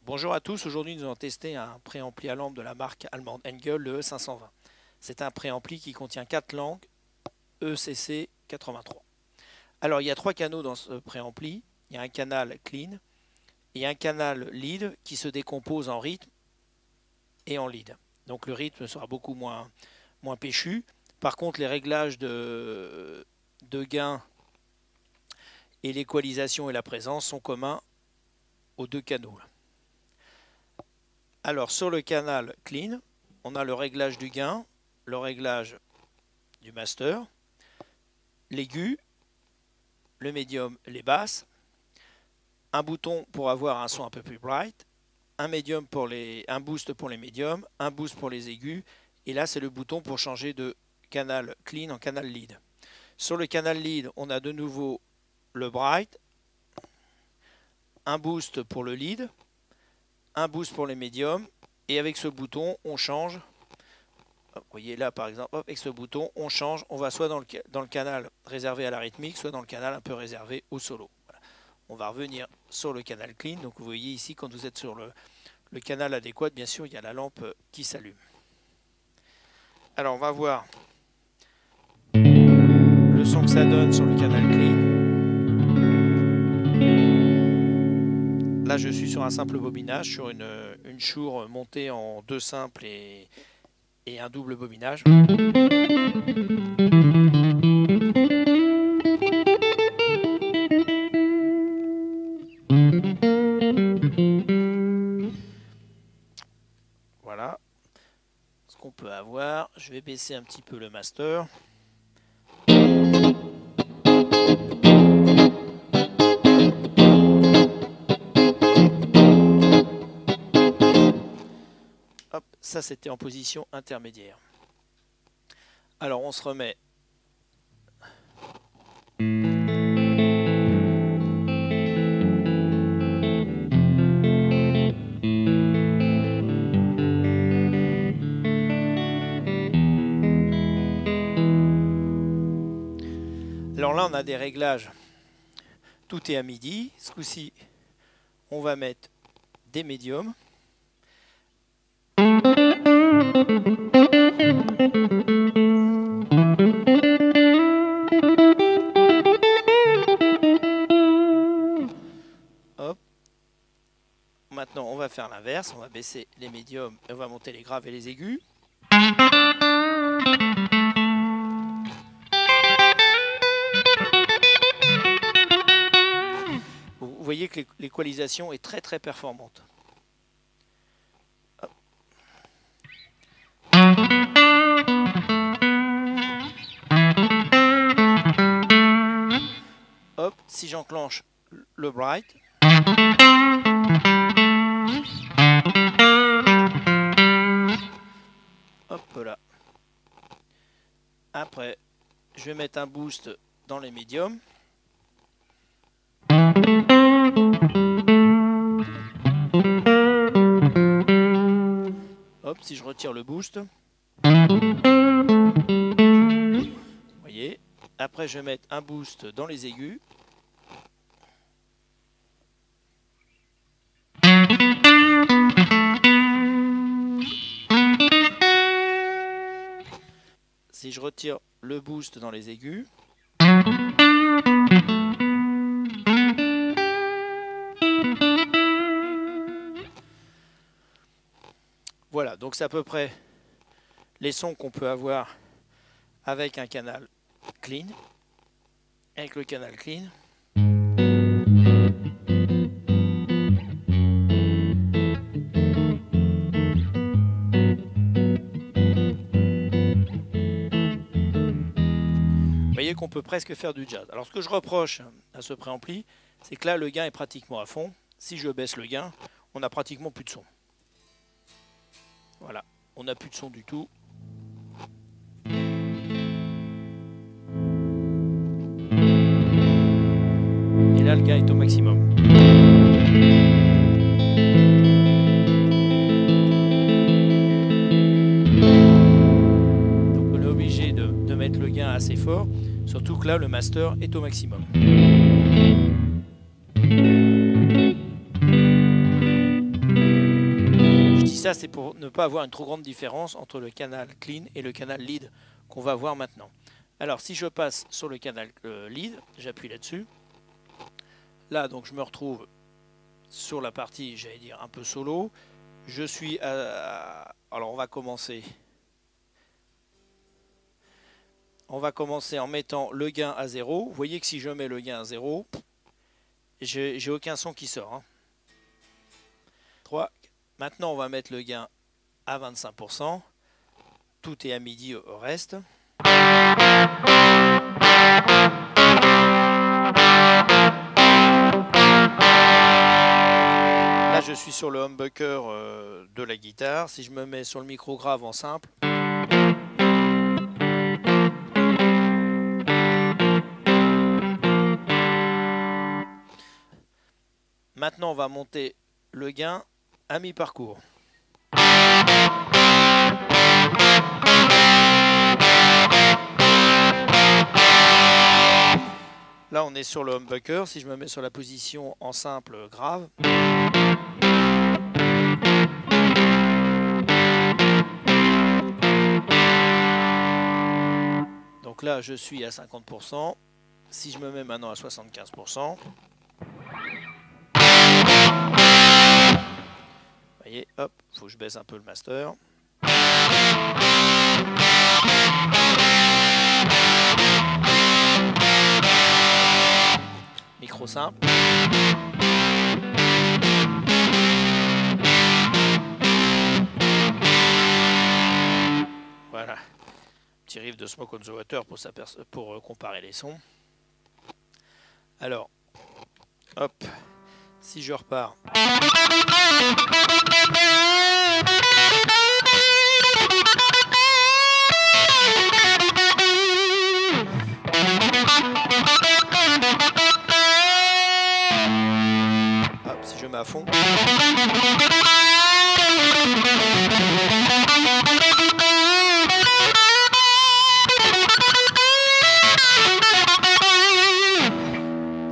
Bonjour à tous, aujourd'hui nous allons tester un préampli à lampe de la marque allemande Engel, le E520. C'est un préampli qui contient 4 langues ECC 83. Alors il y a 3 canaux dans ce préampli, il y a un canal clean et un canal lead qui se décompose en rythme et en lead. Donc le rythme sera beaucoup moins péchu. Par contre les réglages de gain et l'équalisation et la présence sont communs aux 2 canaux. Alors sur le canal clean, on a le réglage du gain, le réglage du master, l'aigu, le médium, les basses, un bouton pour avoir un son un peu plus bright, un boost pour les médiums, un boost pour les aigus, et là c'est le bouton pour changer de canal clean en canal lead. Sur le canal lead, on a de nouveau le bright, un boost pour le lead, un boost pour les médiums, et avec ce bouton on change. Vous voyez là par exemple, hop, avec ce bouton on change, on va soit dans le canal réservé à la rythmique, soit dans le canal un peu réservé au solo. Voilà. On va revenir sur le canal clean, donc vous voyez ici quand vous êtes sur le canal adéquat, bien sûr il y a la lampe qui s'allume. Alors on va voir le son que ça donne sur le canal clean. Là, je suis sur un simple bobinage, sur une Shure montée en 2 simples et un double bobinage. Voilà ce qu'on peut avoir. Je vais baisser un petit peu le master. Hop, ça c'était en position intermédiaire. Alors on se remet. Alors là on a des réglages. Tout est à midi. Ce coup-ci, on va mettre des médiums. Hop. Maintenant, on va faire l'inverse. On va baisser les médiums et on va monter les graves et les aigus. Vous voyez que l'équalisation est très performante. Hop. Hop, si j'enclenche le bright, hop là. Après, je vais mettre un boost dans les médiums. Hop, si je retire le boost, vous voyez. Après, je vais mettre un boost dans les aigus. Si je retire le boost dans les aigus, voilà, donc c'est à peu près les sons qu'on peut avoir avec un canal clean. Avec le canal clean. Vous voyez qu'on peut presque faire du jazz. Alors ce que je reproche à ce préampli, c'est que là le gain est pratiquement à fond. Si je baisse le gain, on n'a pratiquement plus de son. Voilà, on n'a plus de son du tout. Et là le gain est au maximum. Donc on est obligé de mettre le gain assez fort, surtout que là le master est au maximum. ça, c'est pour ne pas avoir une trop grande différence entre le canal clean et le canal lead qu'on va voir maintenant. Alors, si je passe sur le canal lead, j'appuie là-dessus. Là, donc, je me retrouve sur la partie, j'allais dire, un peu solo. Je suis à... Alors, on va commencer en mettant le gain à 0. Vous voyez que si je mets le gain à 0, j'ai aucun son qui sort. Hein. 3. Maintenant, on va mettre le gain à 25%. Tout est à midi au reste. Là, je suis sur le humbucker de la guitare. Si je me mets sur le micro grave en simple, maintenant, on va monter le gain à mi-parcours. Là, on est sur le humbucker. Si je me mets sur la position en simple grave, donc là, je suis à 50%. Si je me mets maintenant à 75%, vous voyez, hop, il faut que je baisse un peu le master. Micro simple. Voilà. Petit riff de Smoke on the Water pour comparer les sons. Alors, hop, si je repars. Hop, si je mets à fond.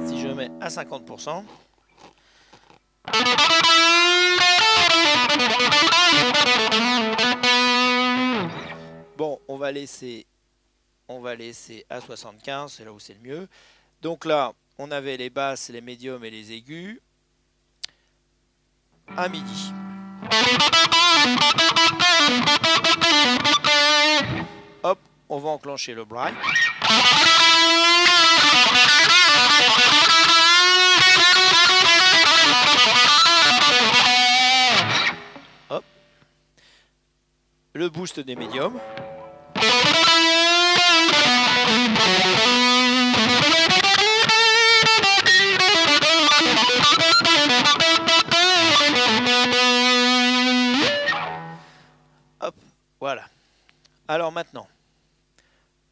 Si je mets à 50%. Bon, on va laisser à 75, c'est là où c'est le mieux. Donc là, on avait les basses, les médiums et les aigus à midi. Hop, on va enclencher le bright. Hop. Le boost des médiums. Hop, voilà. Alors maintenant,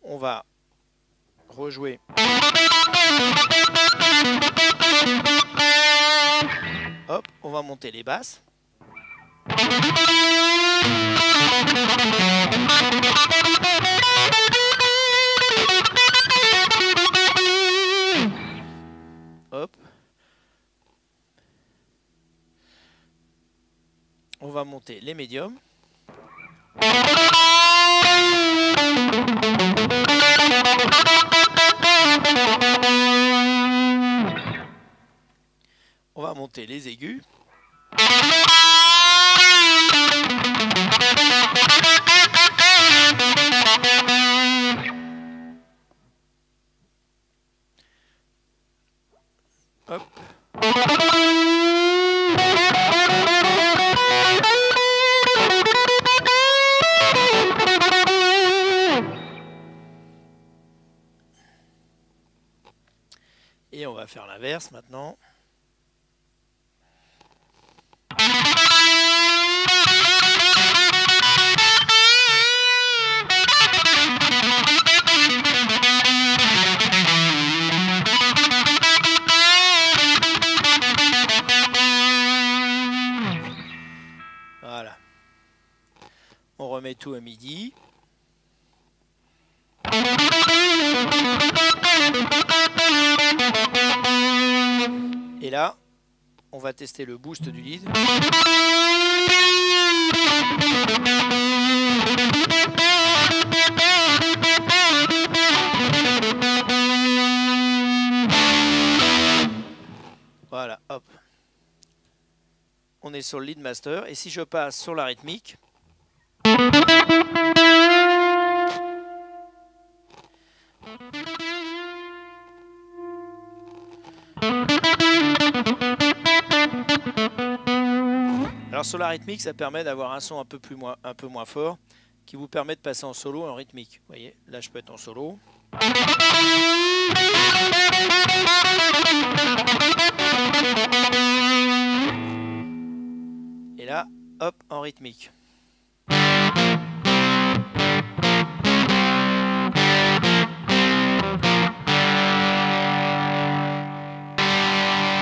on va rejouer. Hop, on va monter les basses. Hop. On va monter les médiums. On va monter les aigus. Hop. Et on va faire l'inverse maintenant. Voilà. On remet tout à midi. Et là, on va tester le boost du lead. on est sur le lead master. Et si je passe sur la rythmique, alors sur la rythmique, ça permet d'avoir un son un peu moins fort qui vous permet de passer en solo et en rythmique. Vous voyez, là je peux être en solo. Et là, hop, en rythmique.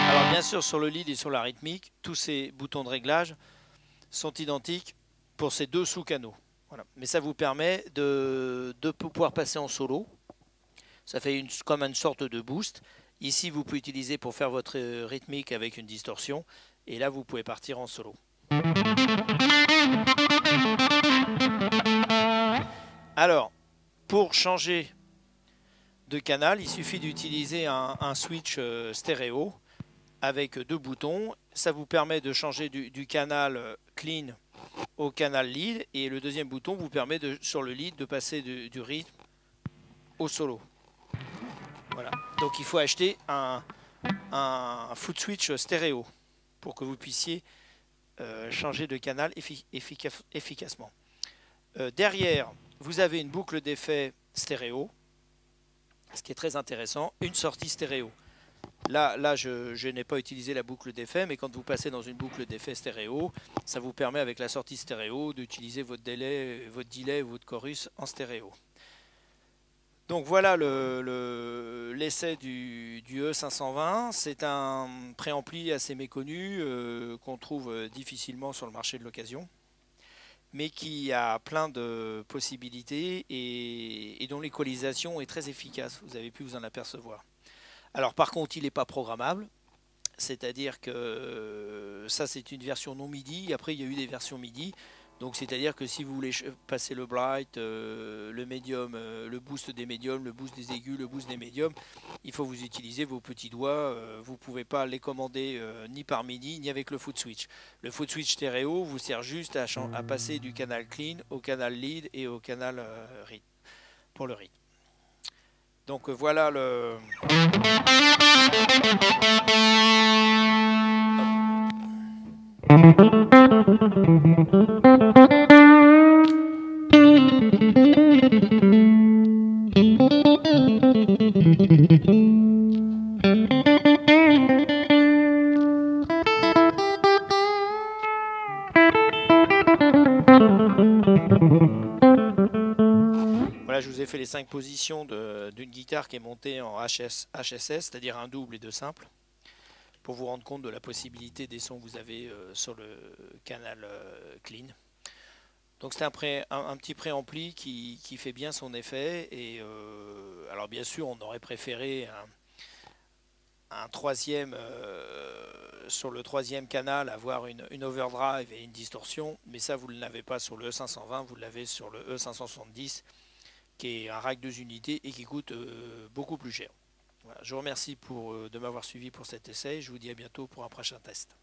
Alors bien sûr, sur le lead et sur la rythmique, tous ces boutons de réglage sont identiques pour ces deux sous-canaux. Voilà. Mais ça vous permet de pouvoir passer en solo. Ça fait comme une sorte de boost. Ici, vous pouvez utiliser pour faire votre rythmique avec une distorsion. Et là, vous pouvez partir en solo. Alors, pour changer de canal, il suffit d'utiliser un switch stéréo avec deux boutons. Ça vous permet de changer du canal clean au canal lead. Et le deuxième bouton vous permet, sur le lead, de passer du rythme au solo. Voilà. Donc il faut acheter un foot switch stéréo pour que vous puissiez changer de canal efficacement. Derrière, vous avez une boucle d'effet stéréo, ce qui est très intéressant, une sortie stéréo. Là je n'ai pas utilisé la boucle d'effet, mais quand vous passez dans une boucle d'effet stéréo, ça vous permet avec la sortie stéréo d'utiliser votre delay, votre chorus en stéréo. Donc voilà l'essai du E520. C'est un préampli assez méconnu qu'on trouve difficilement sur le marché de l'occasion, mais qui a plein de possibilités et dont l'équalisation est très efficace. Vous avez pu vous en apercevoir. Alors par contre, il n'est pas programmable. C'est-à-dire que ça, c'est une version non MIDI. Après, il y a eu des versions MIDI. Donc, c'est-à-dire que si vous voulez passer le bright, le médium, le boost des médiums, le boost des aigus, le boost des médiums, il faut vous utiliser vos petits doigts. Vous ne pouvez pas les commander ni par MIDI, ni avec le foot switch. Le foot switch stéréo vous sert juste à passer du canal clean au canal lead et au canal rythme, pour le rythme. Donc, voilà le... Voilà, je vous ai fait les 5 positions d'une guitare qui est montée en HSS, c'est-à-dire un double et deux simples, pour vous rendre compte de la possibilité des sons que vous avez sur le canal clean. Donc c'est un petit préampli qui fait bien son effet. Et alors bien sûr, on aurait préféré un troisième sur le troisième canal, avoir une overdrive et une distorsion, mais ça vous ne l'avez pas sur le E520, vous l'avez sur le E570, qui est un rack 2 unités et qui coûte beaucoup plus cher. Voilà, je vous remercie de m'avoir suivi pour cet essai. Je vous dis à bientôt pour un prochain test.